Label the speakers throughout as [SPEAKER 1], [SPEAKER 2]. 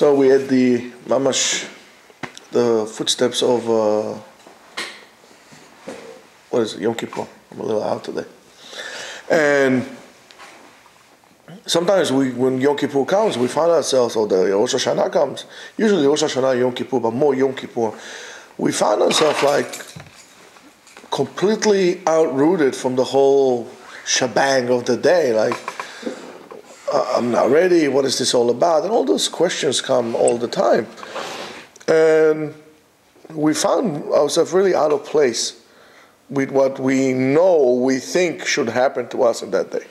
[SPEAKER 1] So we had the mamash, the footsteps of what is it, Yom Kippur. I'm a little out today. And sometimes when Yom Kippur comes, we find ourselves, or the Rosh Hashanah comes, usually Rosh Hashanah, Yom Kippur, but more Yom Kippur, we find ourselves like completely outrooted from the whole shebang of the day. Like, I'm not ready, what is this all about? And all those questions come all the time. And we found ourselves really out of place with what we know, we think should happen to us in that day.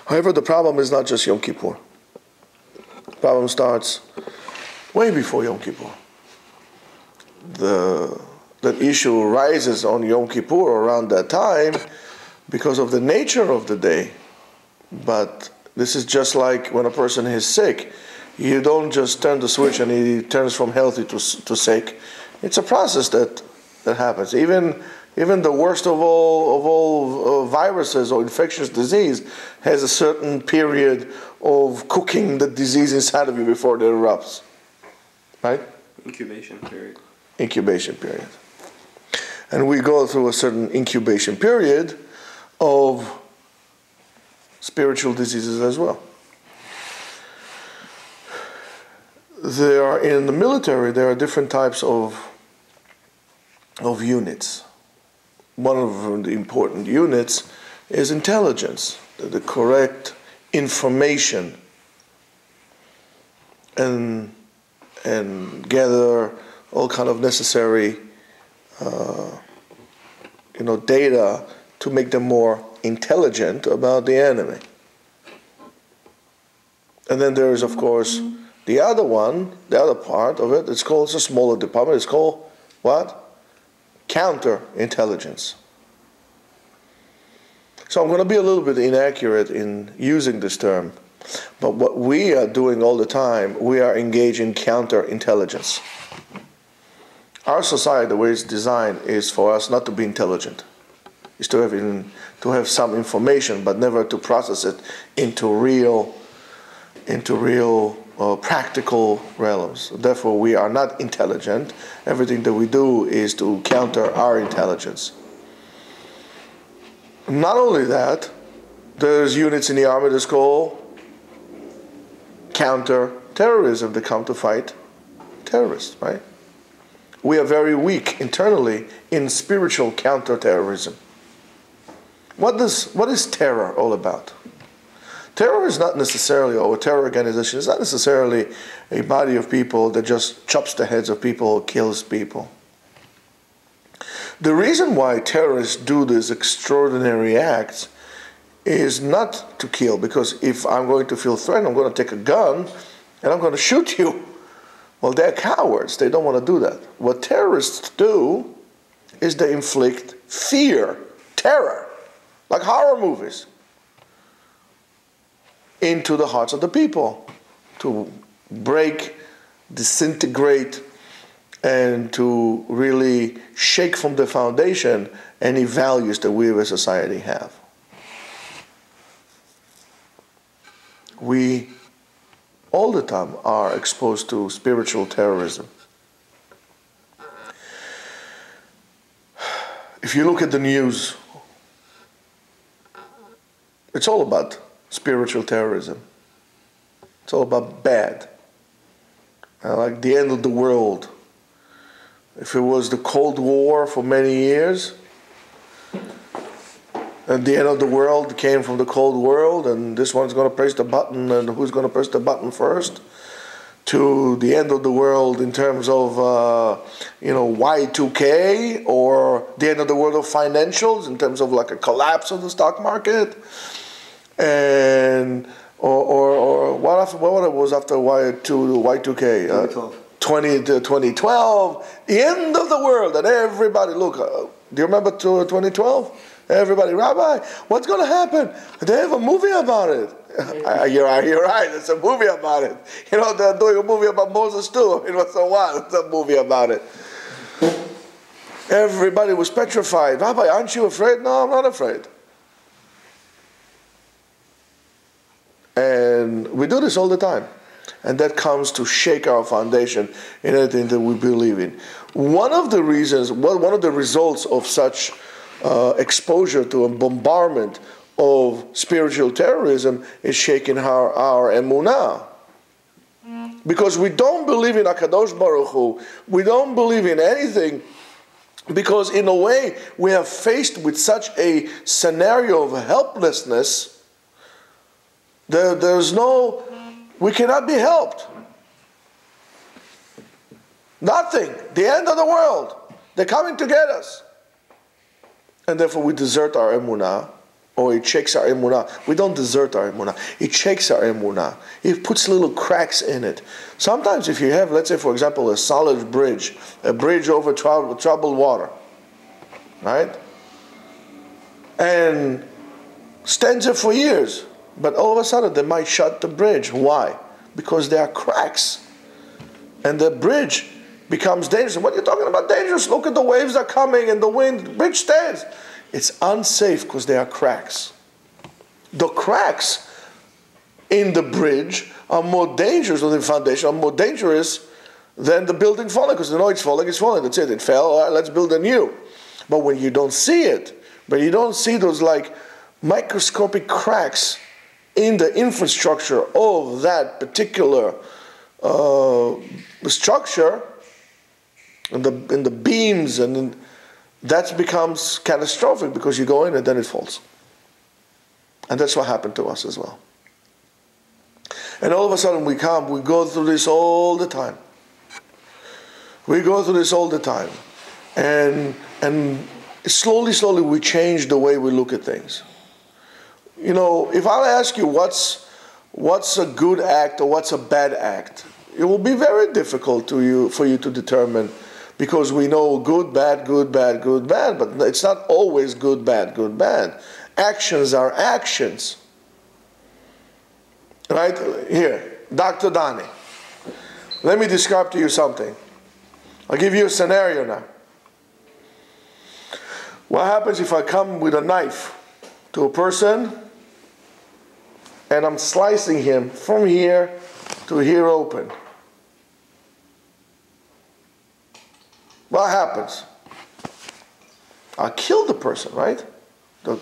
[SPEAKER 1] However, the problem is not just Yom Kippur. The problem starts way before Yom Kippur. That issue rises on Yom Kippur around that time because of the nature of the day. But this is just like when a person is sick. You don't just turn the switch and he turns from healthy to sick. It's a process that happens. Even the worst of all viruses or infectious disease has a certain period of cooking the disease inside of you before it erupts. Right?
[SPEAKER 2] Incubation period.
[SPEAKER 1] Incubation period. And we go through a certain incubation period of spiritual diseases as well. In the military, there are different types of units. One of the important units is intelligence, the correct information, and gather all kind of necessary data to make them more intelligent about the enemy. And then there is, of course, the other part of it. It's a smaller department. It's called what? Counterintelligence. So I'm going to be a little bit inaccurate in using this term, but what we are doing all the time, we are engaged in counterintelligence. Our society, the way it's designed, is for us not to be intelligent. Is to have some information, but never to process it into real practical realms. Therefore, we are not intelligent. Everything that we do is to counter our intelligence. Not only that, there's units in the army that's called counter-terrorism that come to fight terrorists, right? We are very weak internally in spiritual counter-terrorism. What is terror all about? Terror is not necessarily, or a terror organization is not necessarily a body of people that just chops the heads of people or kills people. The reason why terrorists do these extraordinary acts is not to kill, because if I'm going to feel threatened, I'm going to take a gun and I'm going to shoot you. Well, they're cowards. They don't want to do that. What terrorists do is they inflict fear, terror, like horror movies, into the hearts of the people, to break, disintegrate, and to really shake from the foundation any values that we as a society have. We all the time are exposed to spiritual terrorism. If you look at the news, it's all about spiritual terrorism. It's all about bad. Like the end of the world. If it was the Cold War for many years, and the end of the world came from the Cold World, and this one's going to press the button, and who's going to press the button first, to the end of the world in terms of Y2K, or the end of the world of financials in terms of like a collapse of the stock market, and or what was after Y2K? 2012, the end of the world, and everybody, look, do you remember 2012? Everybody, Rabbi, what's going to happen? They have a movie about it. You're right, it's a movie about it. They're doing a movie about Moses too. So what? It's a movie about it. Everybody was petrified. Rabbi, aren't you afraid? No, I'm not afraid. And we do this all the time. And that comes to shake our foundation in anything that we believe in. One of the reasons, one of the results of such exposure to a bombardment of spiritual terrorism is shaking our emunah. Because we don't believe in HaKadosh Baruch Hu, we don't believe in anything, because in a way we are faced with such a scenario of helplessness. We cannot be helped. Nothing. The end of the world. They're coming to get us. And therefore we desert our emunah, or it shakes our emunah. We don't desert our emunah. It shakes our emunah. It puts little cracks in it. Sometimes if you have, let's say for example, a solid bridge, a bridge over troubled water, right? And stands there for years. But all of a sudden they might shut the bridge. Why? Because there are cracks. And the bridge becomes dangerous. What are you talking about dangerous? Look at the waves are coming and the wind. The bridge stands. It's unsafe because there are cracks. The cracks in the bridge are more dangerous, or the foundation are more dangerous than the building falling, because you know it's falling, that's it. It fell, all right, let's build anew. But when you don't see it, but you don't see those like microscopic cracks in the infrastructure of that particular structure, in the beams, and that becomes catastrophic, because you go in and then it falls. And that's what happened to us as well. And all of a sudden we go through this all the time. We go through this all the time. And slowly we change the way we look at things. You know, if I ask you what's a good act or what's a bad act, it will be very difficult for you to determine, because we know good, bad, good, bad, good, bad, but it's not always good, bad, good, bad. Actions are actions. Right? Here, Dr. Donnie. Let me describe to you something. I'll give you a scenario now. What happens if I come with a knife to a person and I'm slicing him from here to here open? What happens? I'll kill the person, right? But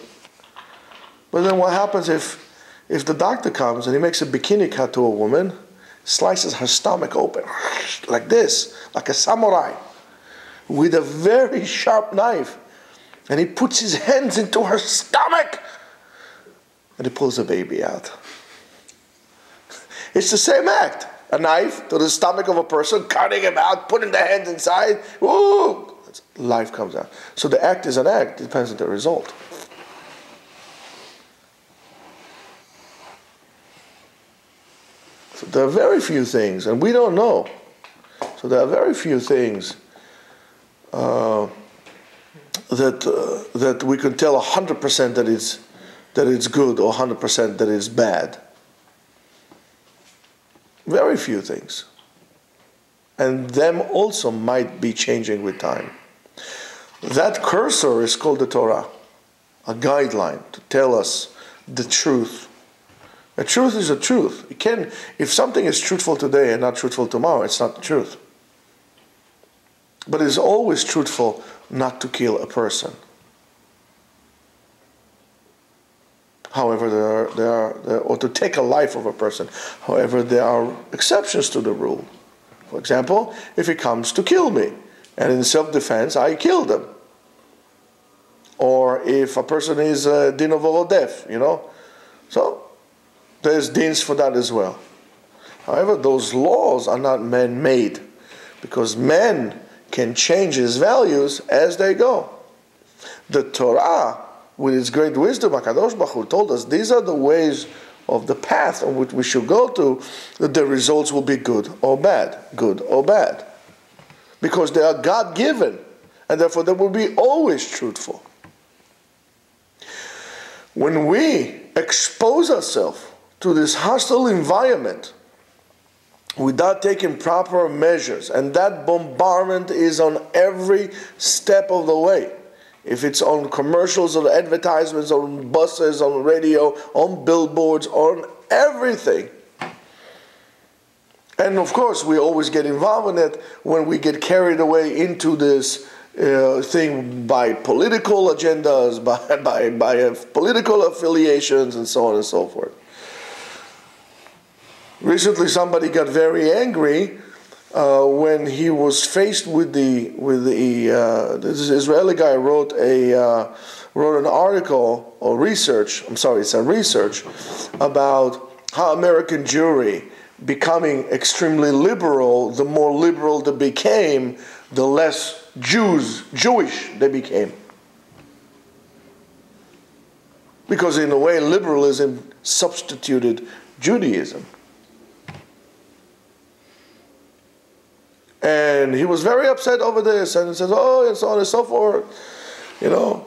[SPEAKER 1] then what happens if the doctor comes and he makes a bikini cut to a woman, slices her stomach open, like this, like a samurai, with a very sharp knife, and he puts his hands into her stomach, and he pulls the baby out. It's the same act. A knife to the stomach of a person, cutting him out, putting the hands inside, woo! Life comes out. So the act is an act, it depends on the result. So there are very few things, and we don't know. So there are very few things that we can tell 100% that it's good, or 100% that it's bad. Very few things. And them also might be changing with time. That cursor is called the Torah, a guideline to tell us the truth. The truth is the truth. If something is truthful today and not truthful tomorrow, it's not the truth. But it's always truthful not to kill a person. However, or to take a life of a person. However, there are exceptions to the rule. For example, if he comes to kill me, and in self-defense I kill them. Or if a person is din of orodef, you know. So, there's dins for that as well. However, those laws are not man-made, because man can change his values as they go. The Torah, with its great wisdom, HaKadosh Baruch Hu told us these are the ways of the path on which we should go to, that the results will be good or bad, good or bad. Because they are God-given, and therefore they will be always truthful. When we expose ourselves to this hostile environment without taking proper measures, and that bombardment is on every step of the way, if it's on commercials, on advertisements, on buses, on radio, on billboards, on everything, And of course, we always get involved in it when we get carried away into this thing by political agendas, by political affiliations, and so on and so forth. Recently, somebody got very angry when he was faced with this Israeli guy wrote an article or research. I'm sorry, it's a research about how American Jewry becoming extremely liberal. The more liberal they became, the less Jewish they became. Because in a way, liberalism substituted Judaism. And he was very upset over this, and he says, oh, and so on and so forth, you know.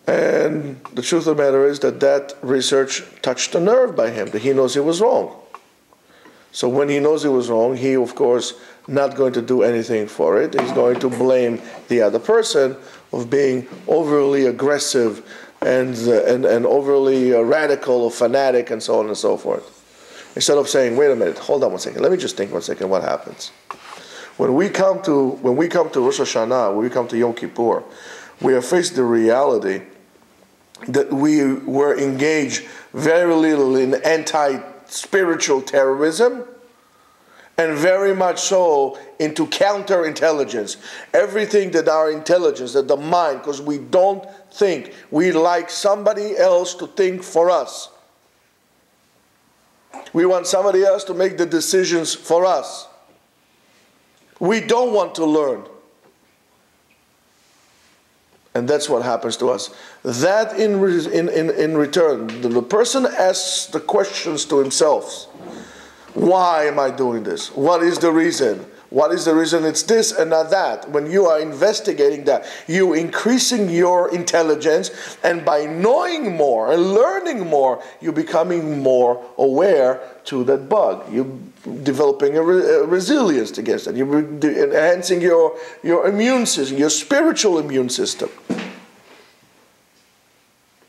[SPEAKER 1] And the truth of the matter is that research touched a nerve by him, that he knows he was wrong. So when he knows he was wrong, he, of course, not going to do anything for it. He's going to blame the other person of being overly aggressive and overly radical or fanatic and so on and so forth. Instead of saying, wait a minute, hold on one second, let me just think one second what happens. When we come to Rosh Hashanah, when we come to Yom Kippur, we are faced the reality that we were engaged very little in anti-spiritual terrorism, and very much so into counterintelligence. Everything that our intelligence, that the mind, because we don't think, we like somebody else to think for us. We want somebody else to make the decisions for us. We don't want to learn. And that's what happens to us. That in return, the person asks the questions to himself. Why am I doing this? What is the reason? What is the reason it's this and not that? When you are investigating that, you're increasing your intelligence, and by knowing more and learning more, you're becoming more aware to that bug. You're developing a resilience against it. You're enhancing your immune system, your spiritual immune system.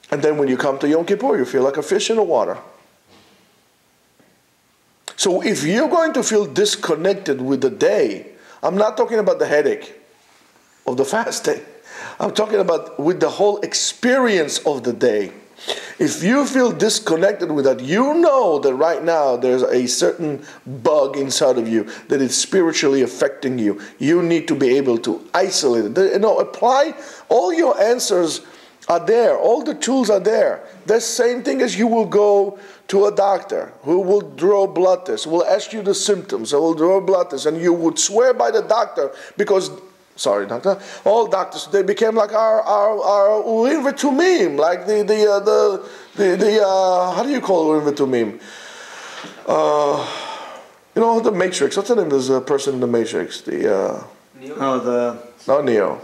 [SPEAKER 1] And then when you come to Yom Kippur, you feel like a fish in the water. So if you're going to feel disconnected with the day, I'm not talking about the headache of the fasting. I'm talking about with the whole experience of the day. If you feel disconnected with that, you know that right now there's a certain bug inside of you that is spiritually affecting you. You need to be able to isolate it. You know, apply all your answers are there. All the tools are there. The same thing as you will go to a doctor who will draw blood tests, will ask you the symptoms, will draw blood tests, and you would swear by the doctor because, sorry doctor, all doctors, they became like our Urim v'Tumim, like the how do you call Urim v'Tumim? You know, the Matrix, what's the name of this person in the Matrix? Neo? Not Neo.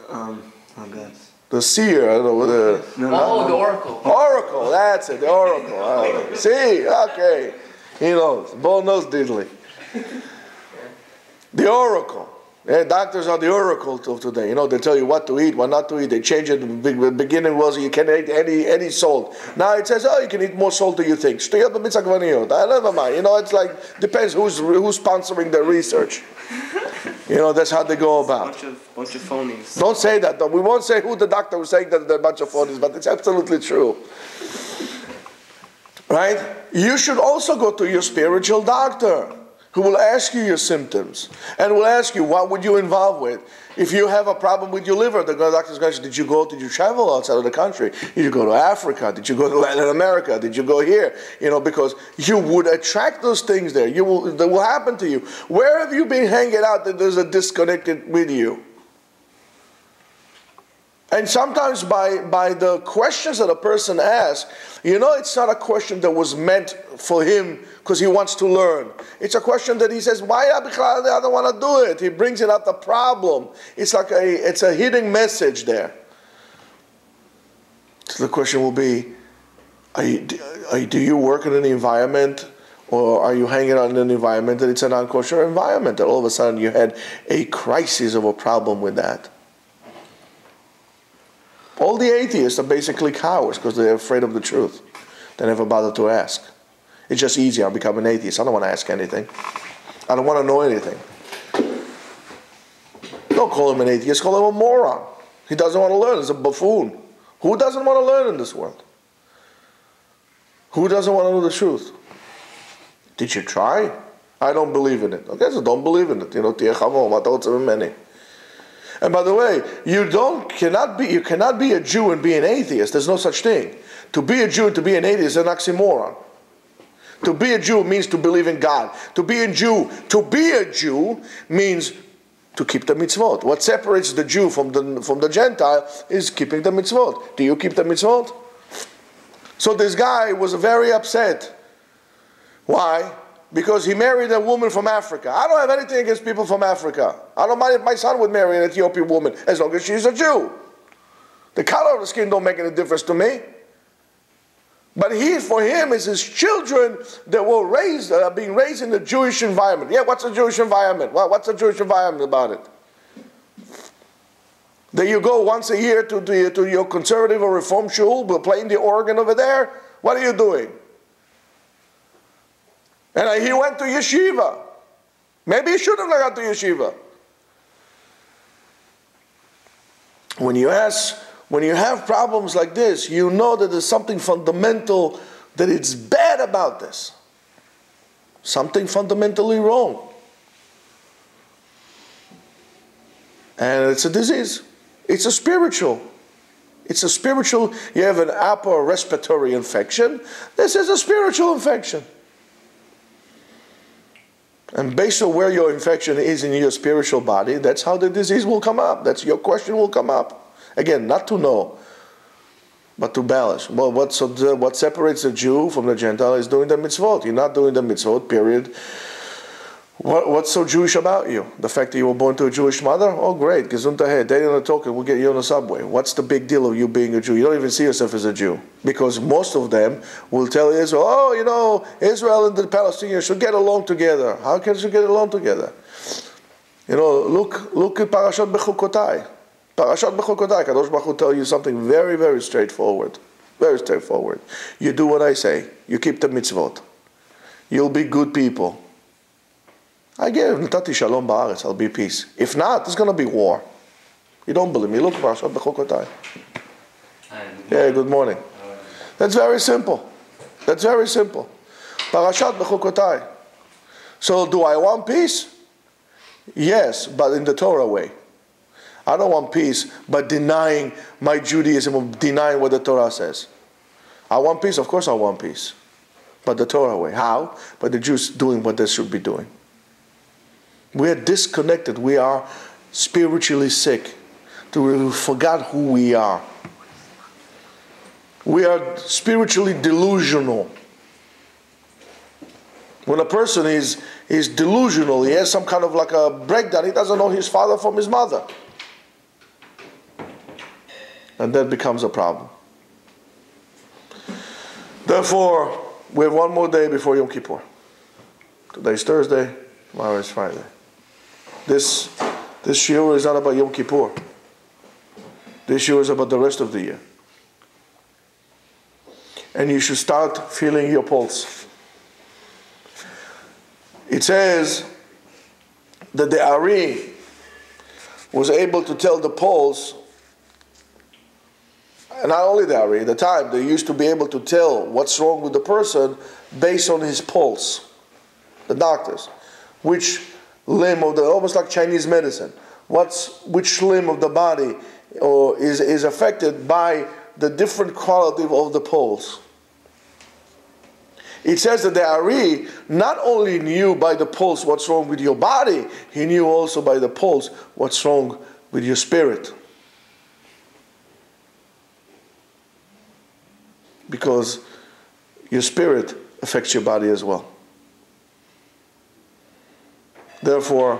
[SPEAKER 2] Oh God.
[SPEAKER 1] The seer, I don't know.
[SPEAKER 3] The Oracle.
[SPEAKER 1] Oracle, that's it, the Oracle. Oh, see, okay. He knows. Bo knows diddly. The Oracle. Yeah, doctors are the Oracle till today. You know, they tell you what to eat, what not to eat. They change it. The beginning was you can't eat any salt. Now it says, oh, you can eat more salt than you think. Never mind. You know, it's like, depends who's sponsoring the research. You know, that's how they go about.
[SPEAKER 2] Bunch of phonies.
[SPEAKER 1] Don't say that, though. We won't say who the doctor was saying that they're a bunch of phonies, but it's absolutely true. Right? You should also go to your spiritual doctor, who will ask you your symptoms and will ask you what would you involve with. If you have a problem with your liver, the doctor's going to say, did you travel outside of the country? Did you go to Africa? Did you go to Latin America? Did you go here? You know, because you would attract those things there. That will happen to you. Where have you been hanging out that there's a disconnect with you? And sometimes by the questions that a person asks, you know, it's not a question that was meant for him because he wants to learn. It's a question that he says, why I don't want to do it? He brings it up the problem. It's like it's a hidden message there. So the question will be, do you work in an environment, or are you hanging out in an environment that it's a non-kosher environment, that all of a sudden you had a crisis of a problem with that? All the atheists are basically cowards because they're afraid of the truth. They never bother to ask. It's just easy. I'll become an atheist. I don't want to ask anything. I don't want to know anything. Don't call him an atheist. Call him a moron. He doesn't want to learn. He's a buffoon. Who doesn't want to learn in this world? Who doesn't want to know the truth? Did you try? I don't believe in it. Okay, so don't believe in it. And by the way, you cannot be a Jew and be an atheist. There's no such thing. To be a Jew and to be an atheist is an oxymoron. To be a Jew means to believe in God. To be a Jew means to keep the mitzvot. What separates the Jew from the Gentile is keeping the mitzvot. Do you keep the mitzvot? So this guy was very upset. Why? Because he married a woman from Africa. I don't have anything against people from Africa. I don't mind if my son would marry an Ethiopian woman as long as she's a Jew. The color of the skin don't make any difference to me. But for him, it's his children that are being raised in the Jewish environment. Yeah, what's a Jewish environment? What's a Jewish environment about it? That you go once a year to your conservative or reform shul, playing the organ over there? What are you doing? And he went to yeshiva. Maybe he shouldn't have gone to yeshiva. When you have problems like this, you know that there's something fundamental, that it's bad about this. Something fundamentally wrong. And it's a disease. It's a spiritual. You have an upper respiratory infection. This is a spiritual infection. And based on where your infection is in your spiritual body, that's how the disease will come up. That's your question will come up. Again, not to know, but to balance. Well, what separates the Jew from the Gentile is doing the mitzvot. You're not doing the mitzvot, period. What's so Jewish about you? The fact that you were born to a Jewish mother? Oh, great. Gesundheit. Day on the token, we'll get you on the subway. What's the big deal of you being a Jew? You don't even see yourself as a Jew. Because most of them will tell Israel, Israel and the Palestinians should get along together. How can you get along together? Look at Parashat Bechukotai. Parashat Bechukotai. Kadosh Baruch Hu tell you something very, very straightforward. Very straightforward. You do what I say. You keep the mitzvot. You'll be good people. I get it. Natati shalom ba'aretz. I'll be peace. If not, there's going to be war. You don't believe me? Look, Parashat Bechukotai. Yeah, good morning. That's very simple. Parashat Bechukotai. So, do I want peace? Yes, but in the Torah way. I don't want peace by denying my Judaism or denying what the Torah says. I want peace. Of course, I want peace, but the Torah way. How? By the Jews doing what they should be doing. We are disconnected. We are spiritually sick. We forgot who we are. We are spiritually delusional. When a person is delusional, he has some kind of like a breakdown. He doesn't know his father from his mother. And that becomes a problem. Therefore, we have one more day before Yom Kippur. Today is Thursday, tomorrow is Friday. This shiur is not about Yom Kippur. This shiur is about the rest of the year. And you should start feeling your pulse. It says that the Ari was able to tell the pulse, and not only the Ari, at the time they used to be able to tell what's wrong with the person based on his pulse. The doctors. Which limb of almost like Chinese medicine, which limb of the body is affected by the different quality of the pulse. It says that the Ari not only knew by the pulse what's wrong with your body, he knew also by the pulse what's wrong with your spirit. Because your spirit affects your body as well. Therefore,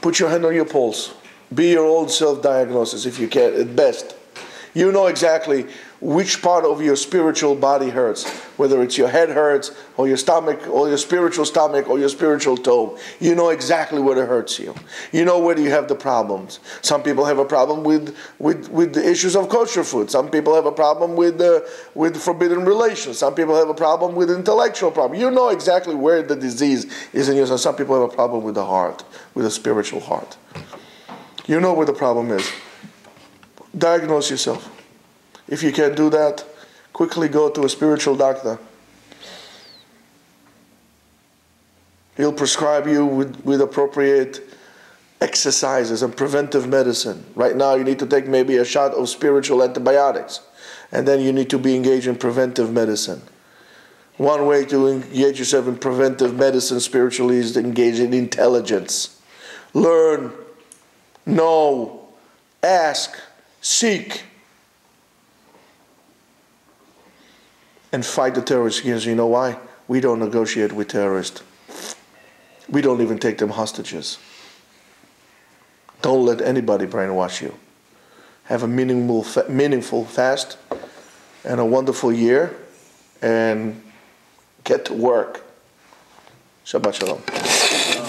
[SPEAKER 1] put your hand on your pulse. Be your own self-diagnosis if you can, at best. You know exactly which part of your spiritual body hurts, whether it's your head hurts, or your stomach, or your spiritual stomach, or your spiritual toe. You know exactly where it hurts you. You know where you have the problems. Some people have a problem with the issues of kosher food. Some people have a problem with forbidden relations. Some people have a problem with intellectual problem. You know exactly where the disease is in yourself. Some people have a problem with the heart, with a spiritual heart. You know where the problem is. Diagnose yourself. If you can't do that, quickly go to a spiritual doctor. He'll prescribe you with appropriate exercises and preventive medicine. Right now you need to take maybe a shot of spiritual antibiotics. And then you need to be engaged in preventive medicine. One way to engage yourself in preventive medicine spiritually is to engage in intelligence. Learn, know, ask, seek, and fight the terrorists against. You know why? We don't negotiate with terrorists. We don't even take them hostages. Don't let anybody brainwash you. Have a meaningful fast and a wonderful year, and get to work. Shabbat Shalom.